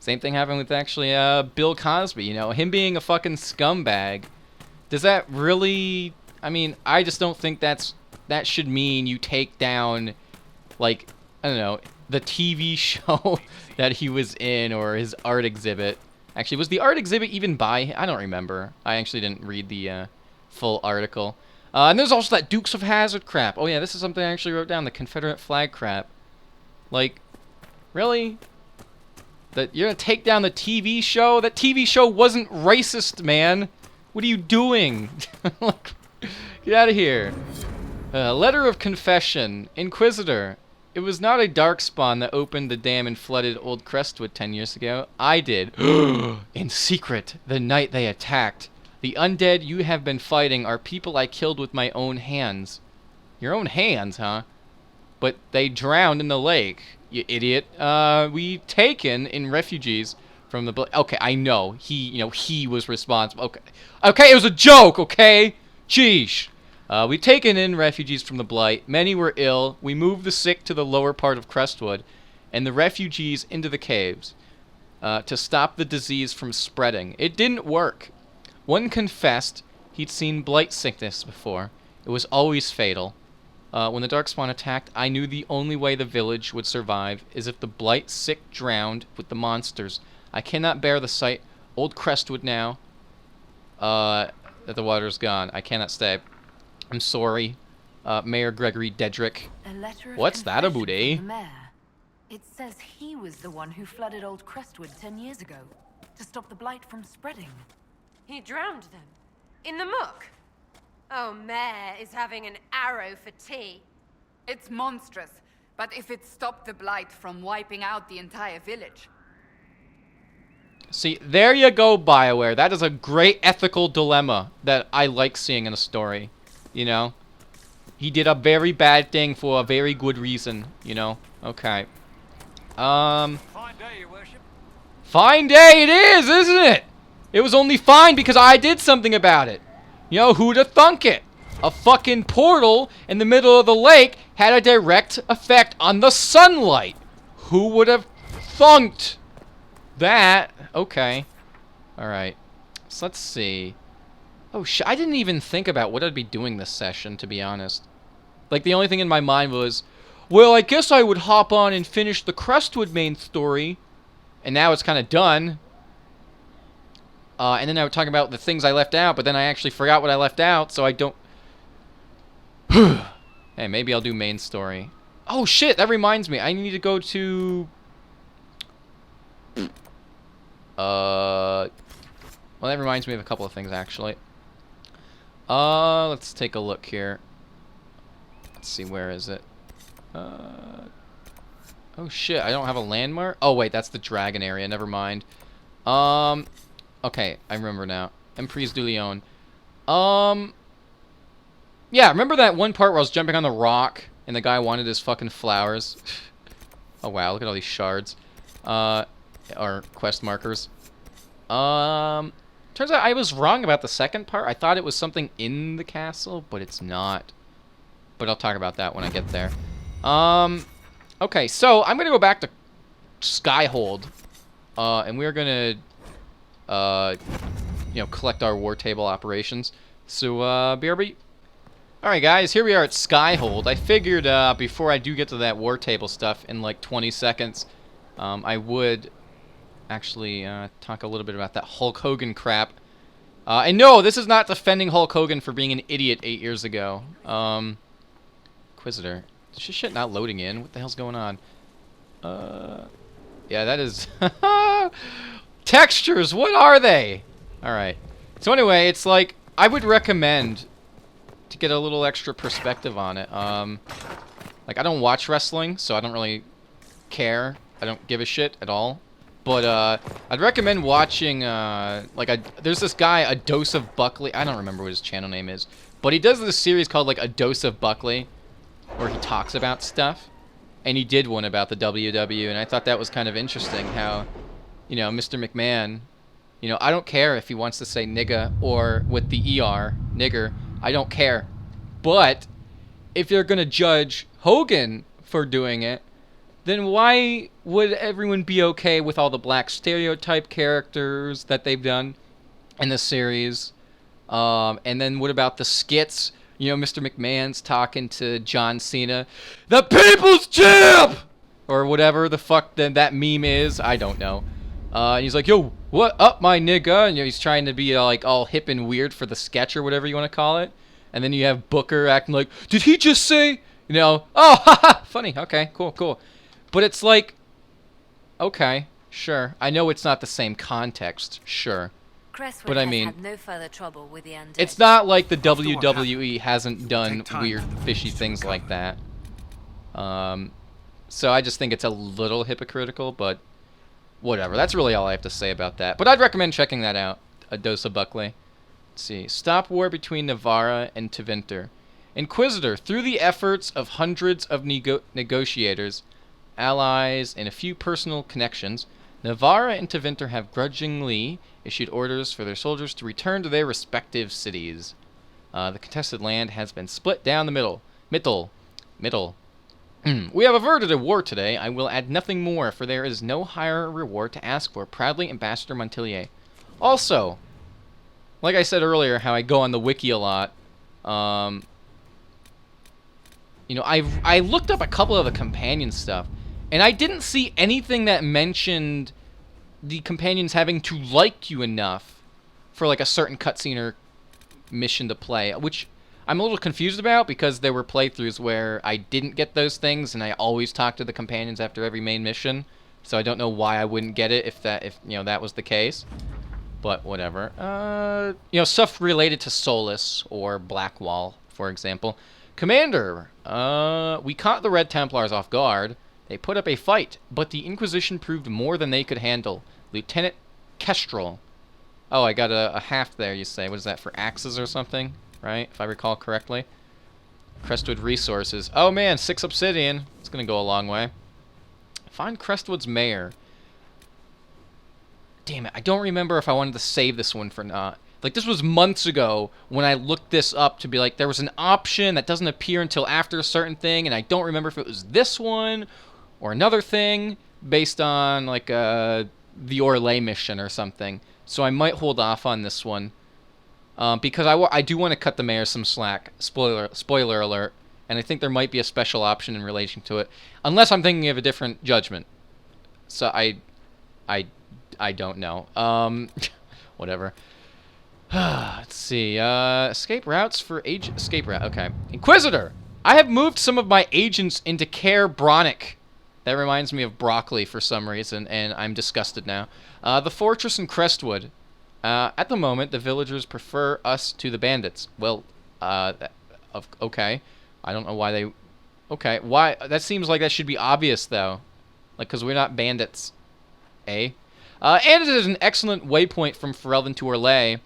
Same thing happened with actually Bill Cosby. You know, him being a fucking scumbag. Does that really? I mean, I just don't think that should mean you take down, like, I don't know, the TV show that he was in or his art exhibit. Actually, was the art exhibit even by? I don't remember. I actually didn't read the full article. And there's also that Dukes of Hazzard crap. Oh yeah, this is something I actually wrote down. The Confederate flag crap. Like, really? That you're gonna take down the TV show? That TV show wasn't racist, man. What are you doing? Like, get out of here. Letter of confession. Inquisitor. It was not a darkspawn that opened the dam and flooded Old Crestwood 10 years ago. I did. In secret, the night they attacked. The undead you have been fighting are people I killed with my own hands. Your own hands, huh? But they drowned in the lake, you idiot. We taken in refugees from the... Okay, I know. He was responsible. Okay. Okay, it was a joke, okay? Sheesh. We've taken in refugees from the Blight. Many were ill. We moved the sick to the lower part of Crestwood and the refugees into the caves to stop the disease from spreading. It didn't work. One confessed he'd seen Blight sickness before. It was always fatal. When the Darkspawn attacked, I knew the only way the village would survive is if the Blight sick drowned with the monsters. I cannot bear the sight. Old Crestwood now. That the water's gone. I cannot stay. I'm sorry, Mayor Gregory Dedrick. What's that about, eh? It says he was the one who flooded Old Crestwood 10 years ago to stop the blight from spreading. He drowned them? In the muck? Oh, Mayor is having an arrow for tea. It's monstrous, but if it stopped the blight from wiping out the entire village. See, there you go, BioWare. That is a great ethical dilemma that I like seeing in a story. You know? He did a very bad thing for a very good reason, you know? Okay. Fine day, Your Worship. Fine day it is, isn't it? It was only fine because I did something about it. You know, who'd have thunk it? A fucking portal in the middle of the lake had a direct effect on the sunlight. Who would have thunked that? Okay. Alright. So let's see. Oh, I didn't even think about what I'd be doing this session, to be honest. Like, the only thing in my mind was, well, I guess I would hop on and finish the Crestwood main story. And now it's kind of done. And then I would talk about the things I left out, but then I actually forgot what I left out, so I don't... Hey, maybe I'll do main story. Oh, shit, that reminds me. I need to go to... Well, that reminds me of a couple of things, actually. Let's take a look here. Let's see, where is it? Oh shit, I don't have a landmark? Oh wait, that's the dragon area, never mind. Okay, I remember now. Emprise du Lion. Yeah, remember that one part where I was jumping on the rock and the guy wanted his fucking flowers? Oh wow, look at all these shards. Or quest markers. Turns out I was wrong about the second part. I thought it was something in the castle, but it's not. But I'll talk about that when I get there. Okay, so I'm gonna go back to Skyhold, and we're gonna, you know, collect our war table operations. So, BRB. All right, guys, here we are at Skyhold. I figured before I do get to that war table stuff in like 20 seconds, I would actually talk a little bit about that Hulk Hogan crap. And no, this is not defending Hulk Hogan for being an idiot 8 years ago. Inquisitor. Is this shit not loading in? What the hell's going on? Yeah, that is... Textures, what are they? Alright. So anyway, it's like, I would recommend to get a little extra perspective on it. Like, I don't watch wrestling, so I don't really care. I don't give a shit at all. But, I'd recommend watching, there's this guy, A Dose of Buckley. I don't remember what his channel name is. But he does this series called, like, A Dose of Buckley, where he talks about stuff. And he did one about the WW, and I thought that was kind of interesting how, you know, Mr. McMahon, you know, I don't care if he wants to say nigga or with the ER, nigger, I don't care. But if you're going to judge Hogan for doing it, then why would everyone be okay with all the black stereotype characters that they've done in the series? And then what about the skits? You know, Mr. McMahon's talking to John Cena, the people's champ! Or whatever the fuck that meme is. I don't know. And he's like, yo, what up, my nigga? And, you know, he's trying to be like all hip and weird for the sketch or whatever you want to call it. And then you have Booker acting like, did he just say, you know, oh, haha, funny. Okay, cool. But it's like, okay, sure. I know it's not the same context, sure. Crestwood But I has mean, had no further trouble with the undead. it's not like the WWE hasn't done weird, fishy things like that. So I just think it's a little hypocritical, but whatever. That's really all I have to say about that. But I'd recommend checking that out, A Dose of Buckley. Let's see. Stop war between Navarra and Tevinter. Inquisitor, through the efforts of hundreds of negotiators, allies, and a few personal connections, Navarra and Tevinter have grudgingly issued orders for their soldiers to return to their respective cities. The contested land has been split down the middle. We have averted a war today. I will add nothing more, for there is no higher reward to ask for. Proudly, Ambassador Montilier. Also, like I said earlier, how I go on the wiki a lot. You know, I looked up a couple of the companion stuff, and I didn't see anything that mentioned the companions having to like you enough for like a certain cutscene or mission to play, which I'm a little confused about because there were playthroughs where I didn't get those things, and I always talked to the companions after every main mission. So I don't know why I wouldn't get it if you know that was the case. But whatever. You know, stuff related to Solus or Blackwall, for example. Commander, we caught the Red Templars off guard. They put up a fight, but the Inquisition proved more than they could handle. Lieutenant Kestrel. Oh, I got a half there, you say. What is that, for axes or something? Right, if I recall correctly. Crestwood Resources. Oh man, 6 obsidian. It's gonna go a long way. Find Crestwood's mayor. Damn it, I don't remember if I wanted to save this one for not. Like, this was months ago when I looked this up to be like, there was an option that doesn't appear until after a certain thing, and I don't remember if it was this one or another thing based on, like, the Orlais mission or something. So I might hold off on this one. Because I do want to cut the mayor some slack. Spoiler alert. And I think there might be a special option in relation to it. Unless I'm thinking of a different judgment. So I don't know. Whatever. Let's see. Escape routes for escape route. Okay. Inquisitor! I have moved some of my agents into Care Bronick. That reminds me of broccoli for some reason, and I'm disgusted now. The fortress in Crestwood. At the moment, the villagers prefer us to the bandits. Well, okay. I don't know why they... Okay, why? That seems like that should be obvious, though. Like, because we're not bandits. Eh? And it is an excellent waypoint from Ferelden to Orlais.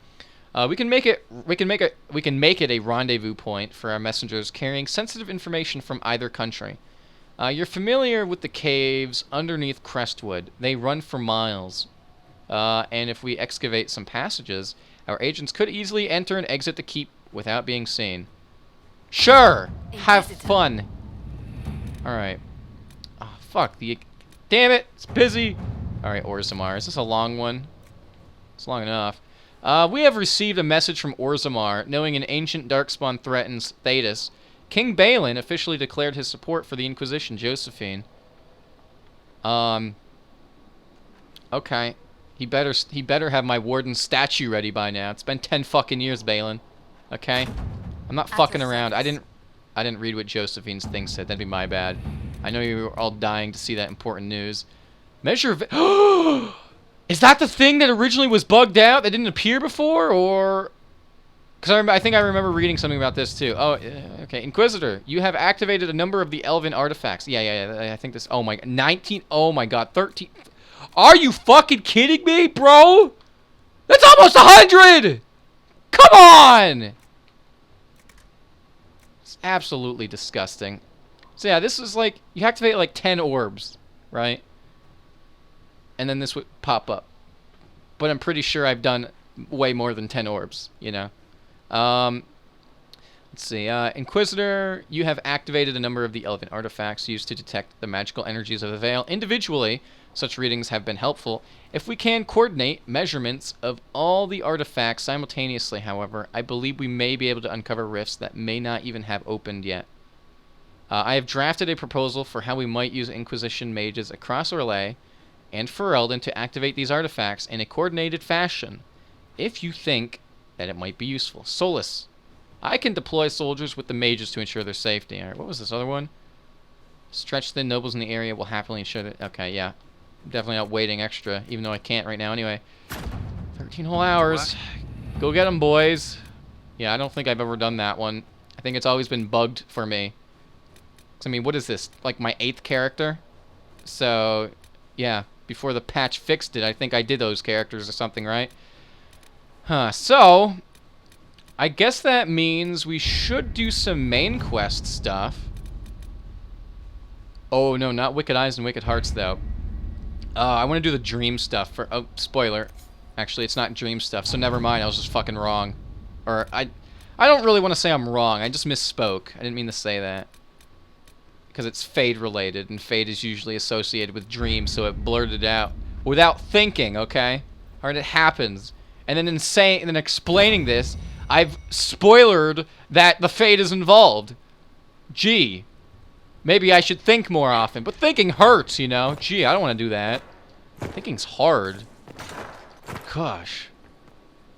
We can make it a rendezvous point for our messengers carrying sensitive information from either country. You're familiar with the caves underneath Crestwood. They run for miles. And if we excavate some passages, our agents could easily enter and exit the keep without being seen. Sure! Have fun! Alright. Oh, fuck. Damn it! It's busy! Alright, Orzammar. Is this a long one? It's long enough. We have received a message from Orzammar, knowing an ancient darkspawn threatens Thetis. King Balin officially declared his support for the Inquisition, Josephine. Okay. He better have my warden's statue ready by now. It's been 10 fucking years, Balin. Okay? I'm not fucking around. I didn't read what Josephine's thing said. That'd be my bad. I know you were all dying to see that important news. Measure of... Is that the thing that originally was bugged out that didn't appear before? Or... Because I think I remember reading something about this too. Oh, okay. Inquisitor, you have activated a number of the elven artifacts. Yeah. I think this... Oh my... 19... Oh my god. 13... Are you fucking kidding me, bro? That's almost 100! Come on! It's absolutely disgusting. So yeah, this is like, you activate like 10 orbs, right? And then this would pop up. But I'm pretty sure I've done way more than 10 orbs, you know? Let's Let's see. Inquisitor, you have activated a number of the relevant artifacts used to detect the magical energies of the Veil. Individually, such readings have been helpful. If we can coordinate measurements of all the artifacts simultaneously, however, I believe we may be able to uncover rifts that may not even have opened yet. I have drafted a proposal for how we might use Inquisition mages across Orlais and Ferelden to activate these artifacts in a coordinated fashion, if you think that it might be useful. Solus. I can deploy soldiers with the mages to ensure their safety. Alright, what was this other one? Stretch thin nobles in the area will happily ensure that... Okay, yeah. I'm definitely not waiting extra, even though I can't right now anyway. 13 whole hours. Go get them, boys. Yeah, I don't think I've ever done that one. I think it's always been bugged for me. 'Cause, I mean, what is this? Like my 8th character? So, yeah. Before the patch fixed it, I think I did those characters or something, right? Huh, so... I guess that means we should do some main quest stuff. Oh, no, not Wicked Eyes and Wicked Hearts, though. I want to do the dream stuff for... Oh, spoiler. Actually, it's not dream stuff, so never mind. I was just fucking wrong. Or, I don't really want to say I'm wrong. I just misspoke. I didn't mean to say that. Because it's Fade-related, and Fade is usually associated with dreams, so it blurted it out. Without thinking, okay? Alright, it happens. And then explaining this... I've spoilered that the Fate is involved. Gee. Maybe I should think more often. But thinking hurts, you know? Gee, I don't want to do that. Thinking's hard. Gosh.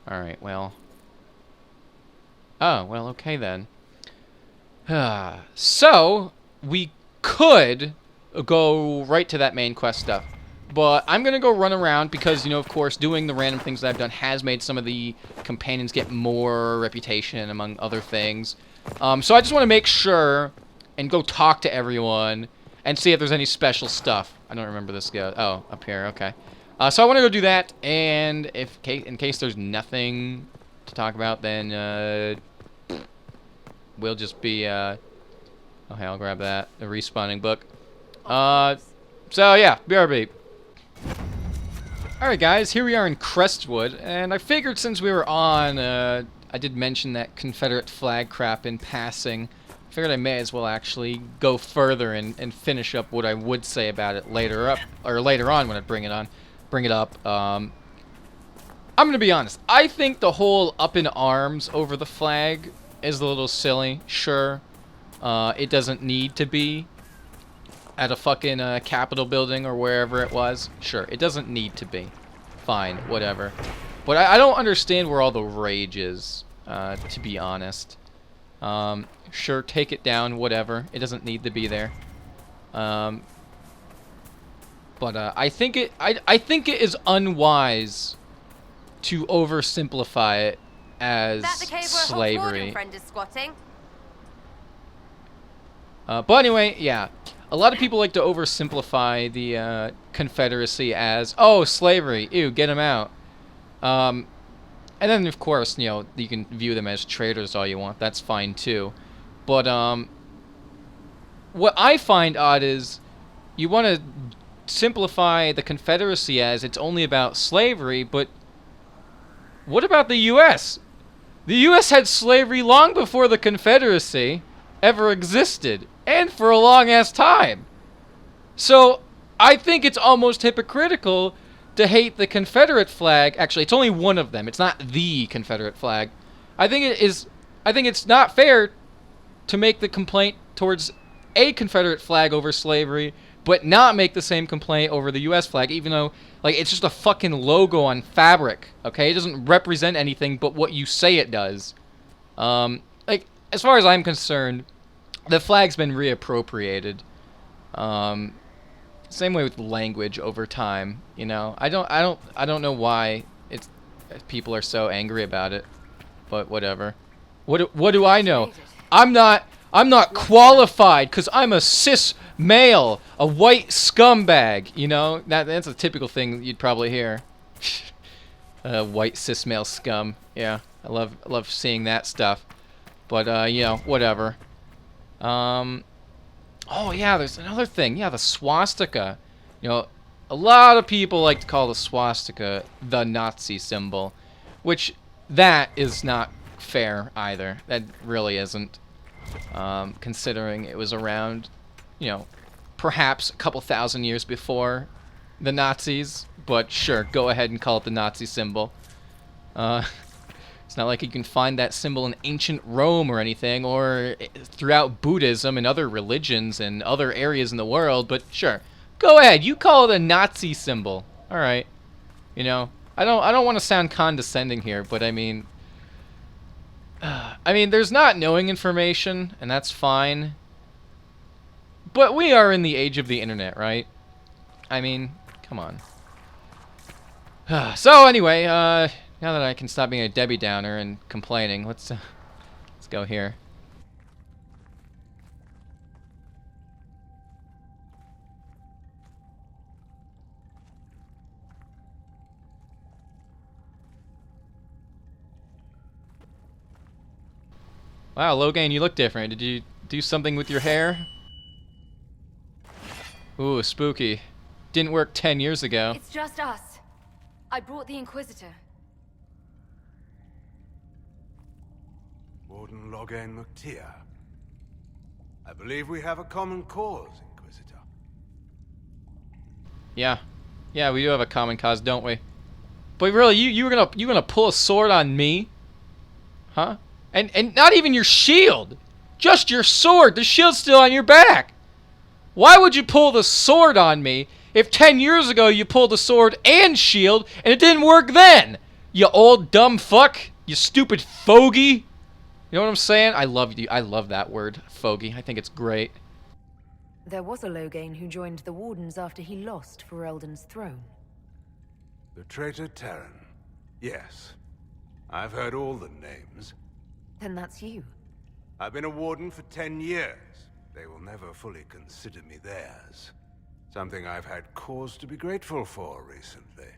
Alright, well. Oh, well, okay then. So, we could go right to that main quest stuff. But I'm going to go run around because, you know, of course, doing the random things that I've done has made some of the companions get more reputation, among other things. So I just want to make sure and go talk to everyone and see if there's any special stuff. I don't remember this go. Oh, up here, okay. So I want to go do that, and in case there's nothing to talk about, then we'll just be... okay, I'll grab that. The respawning book. So yeah, BRB. Alright guys, here we are in Crestwood, and I figured since we were on, I did mention that Confederate flag crap in passing. I figured I may as well actually go further and finish up what I would say about it later on when I bring it up. I'm gonna be honest, I think the whole up in arms over the flag is a little silly, sure. It doesn't need to be at a fucking Capitol building or wherever it was. Sure, it doesn't need to be. Fine, whatever. But I don't understand where all the rage is, to be honest. Sure, take it down, whatever. It doesn't need to be there. But I think it is unwise to oversimplify it as That the cave where Hawk's slavery. warden friend is squatting? But anyway, yeah. A lot of people like to oversimplify the Confederacy as, oh, slavery, ew, get them out. And then, of course, you know, you can view them as traitors all you want. That's fine, too. But what I find odd is you want to simplify the Confederacy as it's only about slavery, but what about the U.S.? The U.S. had slavery long before the Confederacy ever existed, and for a long-ass time. So, I think it's almost hypocritical to hate the Confederate flag. Actually, it's only one of them. It's not the Confederate flag. I think it's not fair to make the complaint towards a Confederate flag over slavery, but not make the same complaint over the U.S. flag, even though, like, it's just a fucking logo on fabric, okay? It doesn't represent anything but what you say it does. Like, as far as I'm concerned, the flag's been reappropriated. Same way with language over time, you know. I don't know why people are so angry about it, but whatever. What do I know? I'm not qualified because I'm a cis male, a white scumbag, you know? That's a typical thing you'd probably hear. White cis male scum. Yeah, I love seeing that stuff. But you know, whatever. Oh yeah, there's another thing. Yeah, the swastika. You know, a lot of people like to call the swastika the Nazi symbol, which that is not fair either. That really isn't. Considering it was around, you know, perhaps a couple thousand years before the Nazis. But sure, go ahead and call it the Nazi symbol. It's not like you can find that symbol in ancient Rome or anything, or throughout Buddhism and other religions and other areas in the world, but sure. Go ahead, you call it a Nazi symbol. Alright. You know, I don't want to sound condescending here, but I mean, there's not knowing information, and that's fine. But we are in the age of the internet, right? I mean, come on. So anyway, now that I can stop being a Debbie Downer and complaining, let's go here. Wow, Logan, you look different. Did you do something with your hair? Ooh, spooky. Didn't work 10 years ago. It's just us. I brought the Inquisitor. Warden Logan McTeer. I believe we have a common cause, Inquisitor. Yeah, we do have a common cause, don't we? But really, you were gonna pull a sword on me, huh? And not even your shield, just your sword. The shield's still on your back. Why would you pull the sword on me if 10 years ago you pulled the sword and shield and it didn't work then? You old dumb fuck. You stupid fogey. You know what I'm saying? I love you. I love that word, fogey. I think it's great. There was a Logain who joined the Wardens after he lost for Eldon's throne. The traitor Terran. Yes. I've heard all the names. Then that's you. I've been a Warden for 10 years. They will never fully consider me theirs. Something I've had cause to be grateful for recently.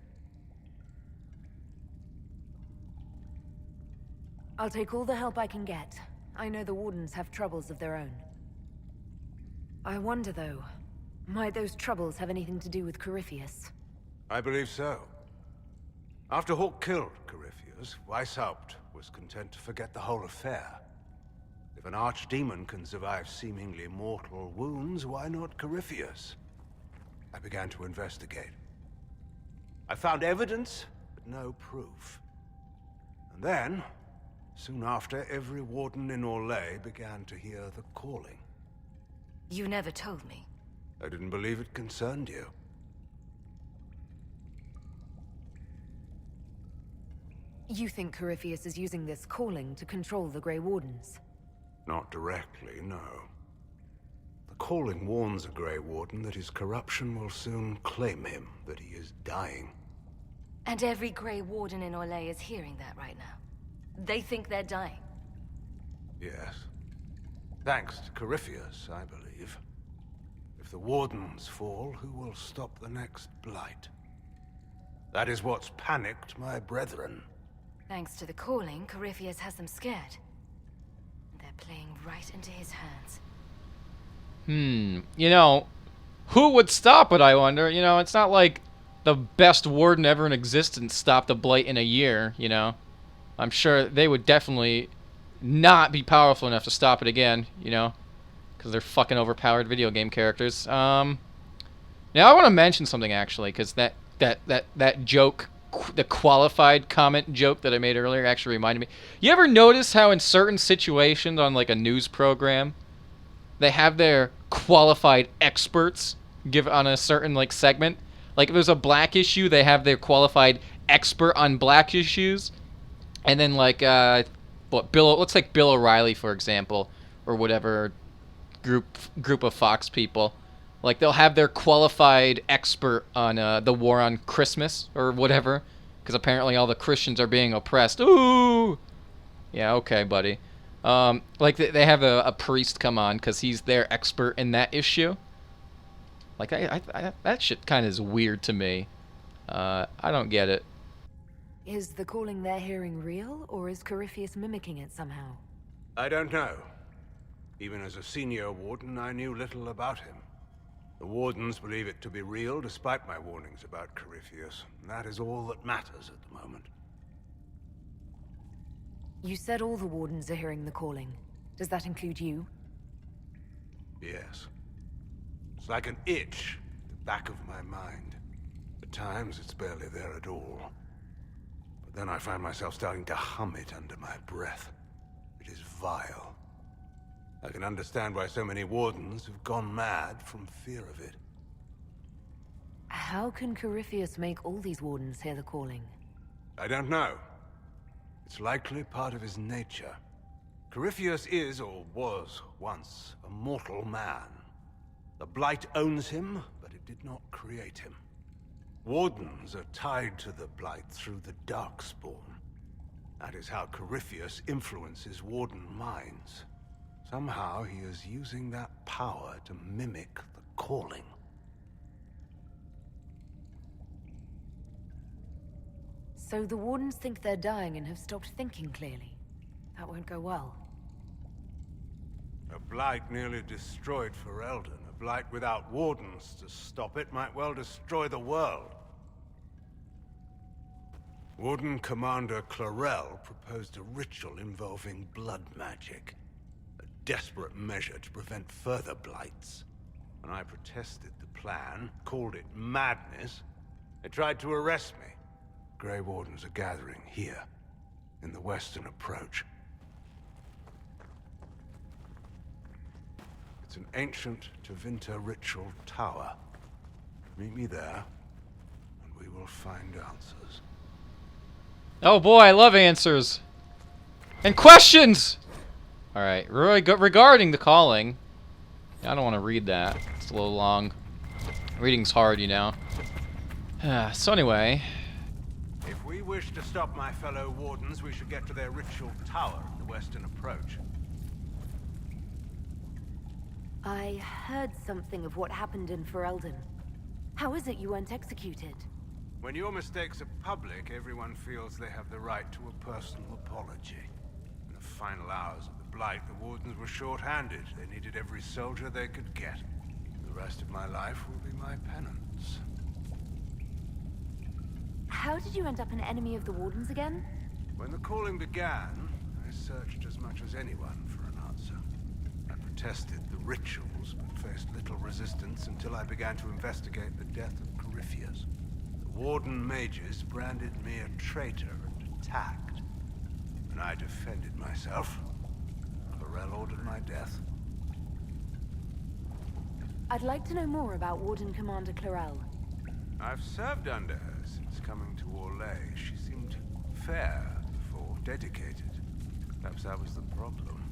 I'll take all the help I can get. I know the Wardens have troubles of their own. I wonder, though, might those troubles have anything to do with Corypheus? I believe so. After Hawk killed Corypheus, Weishaupt was content to forget the whole affair. If an archdemon can survive seemingly mortal wounds, why not Corypheus? I began to investigate. I found evidence, but no proof. And then, soon after, every warden in Orlais began to hear the calling. You never told me. I didn't believe it concerned you. You think Corypheus is using this calling to control the Grey Wardens? Not directly, no. The calling warns a Grey Warden that his corruption will soon claim him, that he is dying. And every Grey Warden in Orlais is hearing that right now. They think they're dying. Yes. Thanks to Corypheus, I believe. If the Wardens fall, who will stop the next Blight? That is what's panicked my brethren. Thanks to the calling, Corypheus has them scared. They're playing right into his hands. You know, who would stop it, I wonder? You know, it's not like the best warden ever in existence stopped a blight in a year, you know? I'm sure they would definitely not be powerful enough to stop it again, you know? Because they're fucking overpowered video game characters. Now I want to mention something, actually, because that joke, the qualified comment joke that I made earlier actually reminded me. You ever notice how in certain situations on, like, a news program, they have their qualified experts give on a certain, like, segment? Like, if there's a black issue, they have their qualified expert on black issues. And then, like, let's take Bill O'Reilly, for example, or whatever group of Fox people. Like, they'll have their qualified expert on the war on Christmas or whatever, because apparently all the Christians are being oppressed. Ooh! Yeah, okay, buddy. Like, they have a priest come on because he's their expert in that issue. Like, that shit kind of is weird to me. I don't get it. Is the calling they're hearing real, or is Corypheus mimicking it somehow? I don't know. Even as a senior warden, I knew little about him. The Wardens believe it to be real, despite my warnings about Corypheus. That is all that matters at the moment. You said all the wardens are hearing the calling. Does that include you? Yes. It's like an itch at the back of my mind. At times, it's barely there at all. But then I find myself starting to hum it under my breath. It is vile. I can understand why so many wardens have gone mad from fear of it. How can Corypheus make all these wardens hear the calling? I don't know. It's likely part of his nature. Corypheus is, or was, once a mortal man. The Blight owns him, but it did not create him. Wardens are tied to the Blight through the Darkspawn. That is how Corypheus influences Warden minds. Somehow he is using that power to mimic the calling. So the wardens think they're dying and have stopped thinking clearly. That won't go well. A Blight nearly destroyed Ferelden. A Blight without wardens to stop it might well destroy the world. Warden Commander Clarel proposed a ritual involving blood magic. A desperate measure to prevent further blights. When I protested the plan, called it madness, they tried to arrest me. Grey Wardens are gathering here, in the western approach. It's an ancient Tevinter ritual tower. Meet me there, and we will find answers. Oh boy, I love answers. And questions! Alright, regarding the calling. I don't want to read that. It's a little long. Reading's hard, you know. So anyway. If we wish to stop my fellow wardens, we should get to their ritual tower in the western approach. I heard something of what happened in Ferelden. How is it you weren't executed? When your mistakes are public, everyone feels they have the right to a personal apology. In the final hours of the Blight, the wardens were short-handed. They needed every soldier they could get. The rest of my life will be my penance. How did you end up an enemy of the wardens again? When the calling began, I searched as much as anyone for an answer. I protested the rituals, but faced little resistance until I began to investigate the death of Corypheus. The Warden mages branded me a traitor and attacked. When I defended myself, Clarel ordered my death. I'd like to know more about Warden Commander Clarel. I've served under her since coming to Orlais. She seemed fair before, dedicated. Perhaps that was the problem.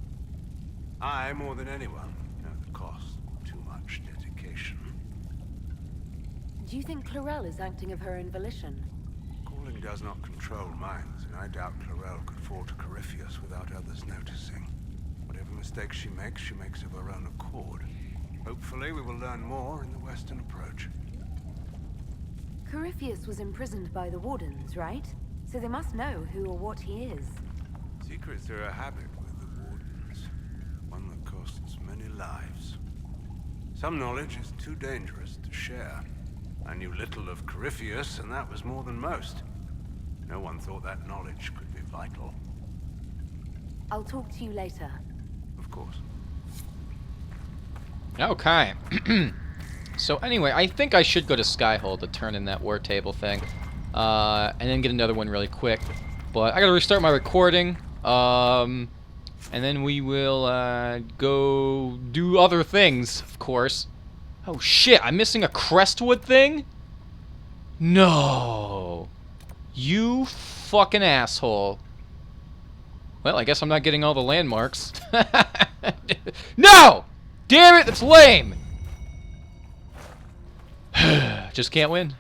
I, more than anyone, know the cost of too much dedication. Do you think Clarel is acting of her own volition? Calling does not control minds, and I doubt Clarel could fall to Corypheus without others noticing. Whatever mistakes she makes of her own accord. Hopefully we will learn more in the western approach. Corypheus was imprisoned by the wardens, right? So they must know who or what he is. Secrets are a habit with the wardens. One that costs many lives. Some knowledge is too dangerous to share. I knew little of Corypheus, and that was more than most. No one thought that knowledge could be vital. I'll talk to you later. Of course. Okay. So anyway, I think I should go to Skyhold to turn in that war table thing. And then get another one really quick. But I gotta restart my recording. And then we will go do other things, of course. Oh shit, I'm missing a Crestwood thing? No. You fucking asshole. Well, I guess I'm not getting all the landmarks. No! Damn it, that's lame! Just can't win.